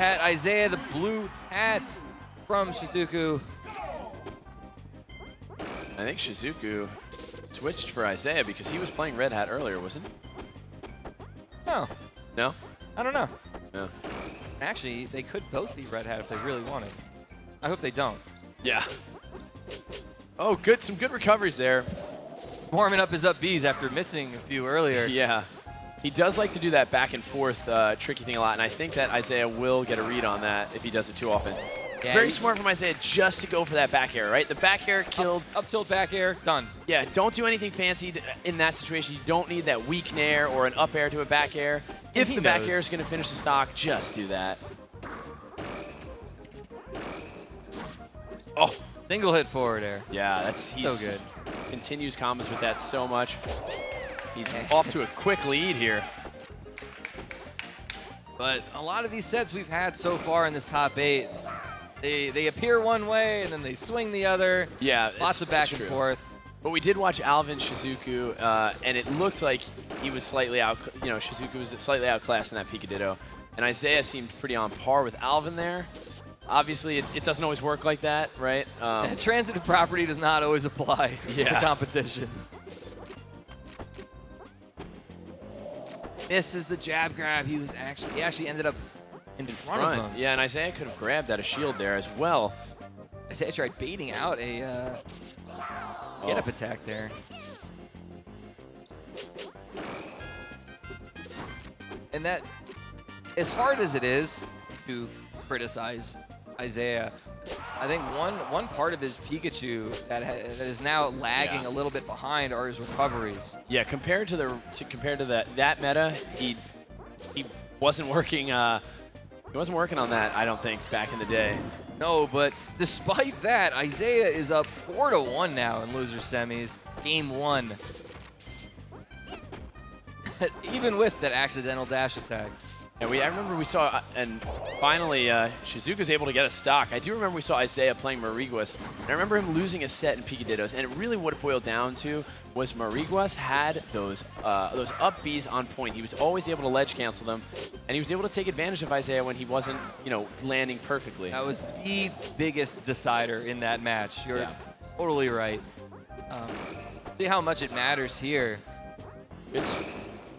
hat, Isai the blue hat from Shizuku. I think Shizuku switched for Isai because he was playing red hat earlier, wasn't he? No. No? I don't know. No. Actually, they could both be red hat if they really wanted. I hope they don't. Yeah. Oh, good. Some good recoveries there. Warming up his up Bs after missing a few earlier. Yeah. He does like to do that back and forth tricky thing a lot, and I think that Isai will get a read on that if he does it too often. Yeah, Very smart from Isai just to go for that back air, right? The back air killed. Up tilt back air, done. Yeah, don't do anything fancy in that situation. You don't need that weak nair or an up air to a back air. If the back air is going to finish the stock, just do that. Oh. Single hit forward air. Yeah, he's so good. Continues combos with that so much. He's off to a quick lead here. But a lot of these sets we've had so far in this top 8, they appear one way and then they swing the other. Yeah, lots of back and forth. But we did watch Alvin Shizuku, and it looked like he was slightly out. You know, Shizuku was slightly outclassed in that Pikachu, and Isai seemed pretty on par with Alvin there. Obviously, it doesn't always work like that, right? Transitive property does not always apply to competition. This is the jab grab. He actually ended up in front of him. Yeah, and Isai could have grabbed at a shield there as well. Isai tried baiting out a get-up attack there. And that, as hard as it is to criticize Isai, I think one part of his Pikachu that is now lagging a little bit behind are his recoveries. Yeah, compared to that meta, he wasn't working. He wasn't working on that, I don't think, back in the day. No, but despite that, Isai is up 4-1 now in loser semis, game 1. Even with that accidental dash attack. Yeah, I remember we saw, and finally Shizuku's able to get a stock. I do remember we saw Isai playing Mariguas, and I remember him losing a set in Pikachu, and really what it boiled down to was Mariguas had those up Bs on point. He was always able to ledge cancel them, and he was able to take advantage of Isai when he wasn't, landing perfectly. That was the biggest decider in that match. You're totally right. See how much it matters here.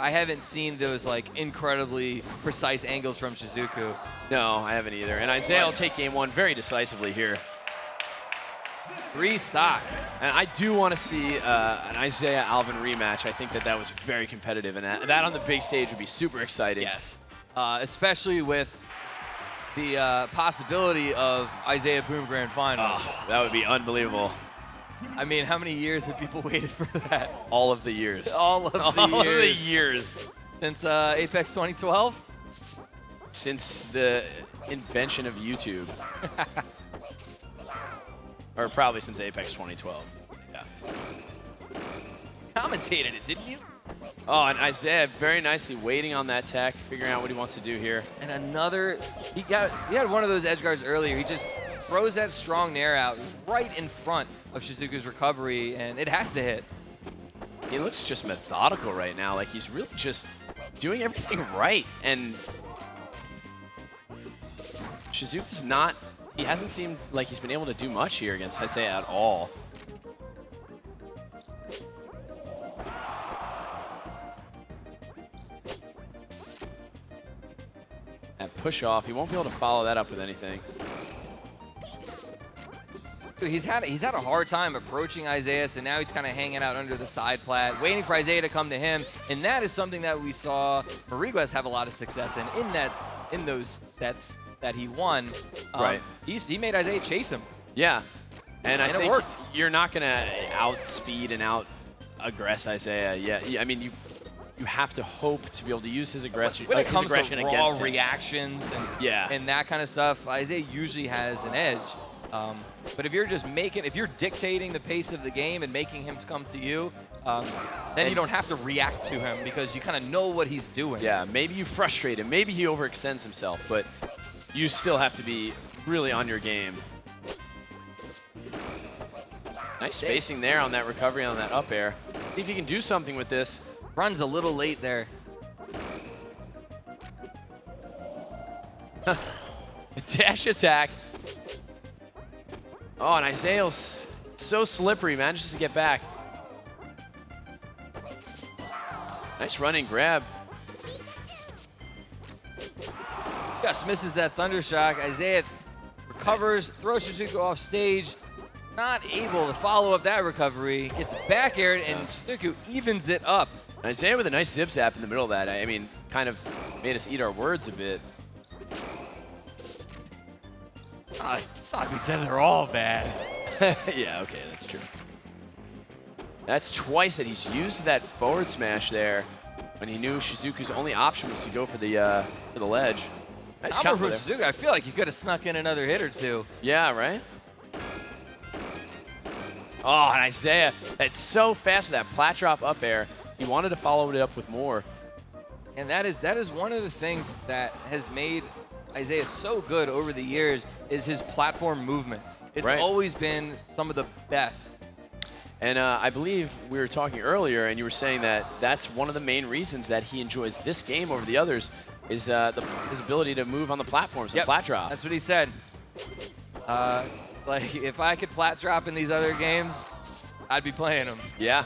I haven't seen those incredibly precise angles from Shizuku. No, I haven't either. And Isai will take game 1 very decisively here. 3 stock. And I do want to see an Isai Alvin rematch. I think that was very competitive, and that on the big stage would be super exciting. Yes, especially with the possibility of Isai Boom Grand Final. Oh, that would be unbelievable. I mean, how many years have people waited for that? All of the years. All of the years. years. Since Apex 2012? Since the invention of YouTube. Or probably since Apex 2012. Yeah. Commentated it, didn't you? Oh, and Isai very nicely waiting on that tech, figuring out what he wants to do here. And another, he had one of those edge guards earlier. He just throws that strong nair out right in front of Shizuku's recovery, and it has to hit. He looks just methodical right now. Like he's really just doing everything right. And Shizuku's he hasn't seemed like he's been able to do much here against Isai at all. That push off, he won't be able to follow that up with anything. He's had a hard time approaching Isai, so now he's kind of hanging out under the side plat, waiting for Isai to come to him, and that is something that we saw Mariguas have a lot of success in those sets that he won. Right. He made Isai chase him. Yeah, and I think it worked. You're not gonna outspeed and out-aggress Isai. Yeah, I mean you have to hope to be able to use his aggression. When it comes to against raw him. reactions and that kind of stuff, Isai usually has an edge. But if you're dictating the pace of the game and making him come to you, then you don't have to react to him because you kind of know what he's doing. Yeah, maybe you frustrate him, maybe he overextends himself, but you still have to be really on your game. Nice spacing there on that recovery on that up air. See if you can do something with this. Runs a little late there. Dash attack. Oh, and Isaiah's so slippery, manages to get back. Nice running grab. Just misses that Thunder Shock. Isaiah recovers, throws Shizuku off stage. Not able to follow up that recovery. Gets back aired, and Shizuku evens it up. And Isaiah with a nice zip zap in the middle of that. I mean, kind of made us eat our words a bit. I thought we said they're all bad. Yeah, okay, that's true. That's twice that he's used that forward smash there when he knew Shizuku's only option was to go for the ledge. Nice combo there. Shizuku, I feel like you could have snuck in another hit or two. Yeah, right? Oh, and Isaiah, that's so fast with that plat drop up air. He wanted to follow it up with more. And that is one of the things that has made Isaiah so good over the years is his platform movement. It's always been some of the best. And I believe we were talking earlier, and you were saying that that's one of the main reasons that he enjoys this game over the others is his ability to move on the platforms and plat drop. That's what he said. Like, if I could plat drop in these other games, I'd be playing them. Yeah.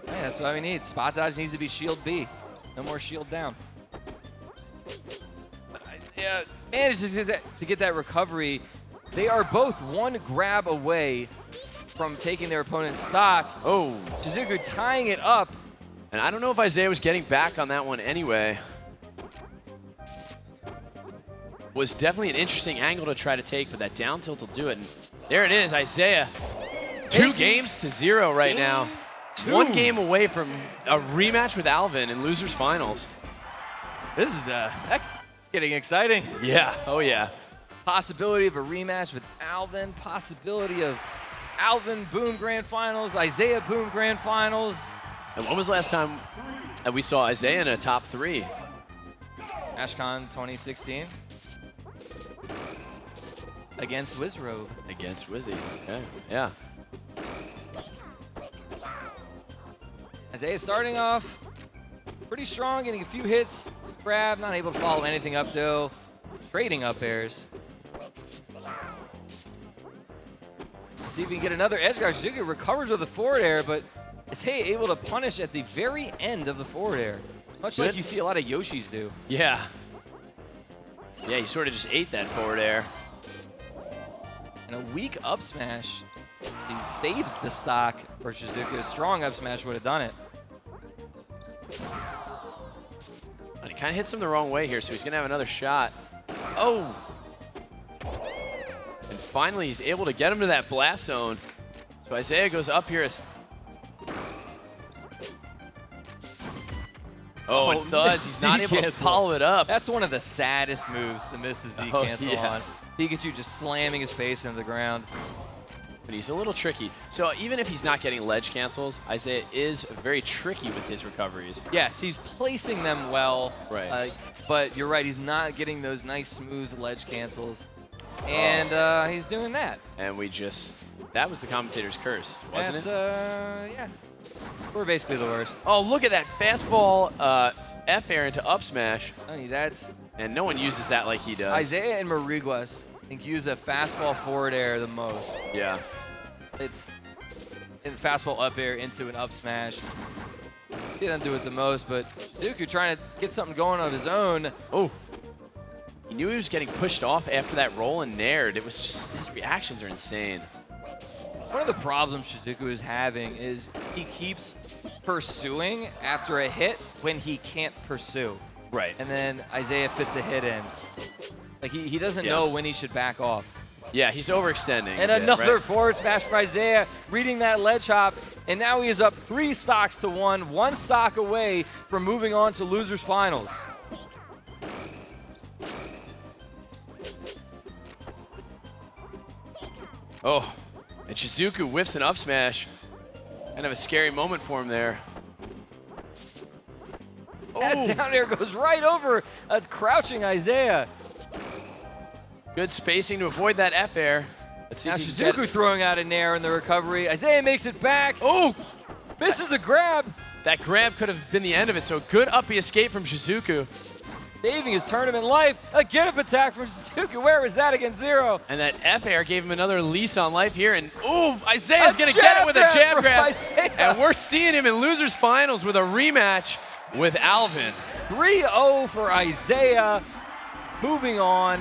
Yeah, that's what we need. Spot dodge needs to be shield B. No more shield down. Yeah, manages to get that recovery. They are both one grab away from taking their opponent's stock. Oh. Shizuku tying it up. And I don't know if Isaiah was getting back on that one anyway. Was definitely an interesting angle to try to take, but that down tilt will do it. And there it is, Isaiah. 2 games to 0 right now. 1 game away from a rematch with Alvin in losers finals. This is it's getting exciting. Yeah, oh yeah. Possibility of a rematch with Alvin, possibility of Alvin Boom Grand Finals, Isaiah Boom Grand Finals. And when was the last time that we saw Isaiah in a top 3? AshCon 2016. Against Wizrobe. Against Wizzy, okay, yeah. Isaiah starting off pretty strong, getting a few hits, grab, not able to follow anything up though. Trading up airs. See if we can get another edge guard. Shizuku recovers with a forward air, but Isaiah able to punish at the very end of the forward air. Much like you see a lot of Yoshis do. Yeah. Yeah, he sort of just ate that forward air. And a weak up smash. He saves the stock for Shizuku. A strong up smash would have done it. And he kind of hits him the wrong way here, so he's going to have another shot. Oh! And finally, he's able to get him to that blast zone. So Isaiah goes up here. Oh, and Thuz, he's not able to follow it up. That's one of the saddest moves to miss the Z cancel on. Pikachu just slamming his face into the ground. But he's a little tricky. So even if he's not getting ledge cancels, Isaiah is very tricky with his recoveries. Yes, he's placing them well. Right. But you're right, he's not getting those nice smooth ledge cancels. And he's doing that. And that was the commentator's curse, wasn't it? Yeah. We're basically the worst. Oh, look at that fastball F air into up smash. I mean, And no one uses that like he does. Isaiah and Mariguas, I think, use a fastball forward air the most. Yeah. It's in fastball up air into an up smash. He doesn't do it the most, but Shizuku trying to get something going of his own. Oh. He knew he was getting pushed off after that roll and nared. It was just, his reactions are insane. One of the problems Shizuku is having is he keeps pursuing after a hit when he can't pursue. Right. And then Isaiah fits a hit in. Like he doesn't know when he should back off. Yeah, he's overextending. And another forward smash from Isaiah, reading that ledge hop, and now he is up 3 stocks to 1, 1 stock away from moving on to losers finals. Oh, and Shizuku whiffs an up smash. Kind of a scary moment for him there. That down air goes right over a crouching Isaiah. Good spacing to avoid that F air. Let's see now if he Shizuku throwing out a nair in the recovery. Isaiah makes it back. Oh! Misses a grab. That grab could have been the end of it, so good uppy escape from Shizuku. saving his tournament life. A get-up attack from Shizuku. Where was that against Zero? And that F-air gave him another lease on life here. And ooh, Isaiah's going to get it with a jab grab. And we're seeing him in losers finals with a rematch with Alvin. 3-0 for Isaiah. Moving on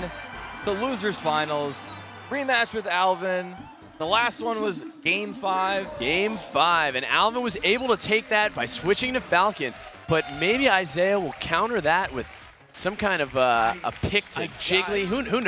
to losers finals. Rematch with Alvin. The last one was Game 5. Game 5. And Alvin was able to take that by switching to Falcon. But maybe Isaiah will counter that with some kind of a pick to Jiggly. Who knows?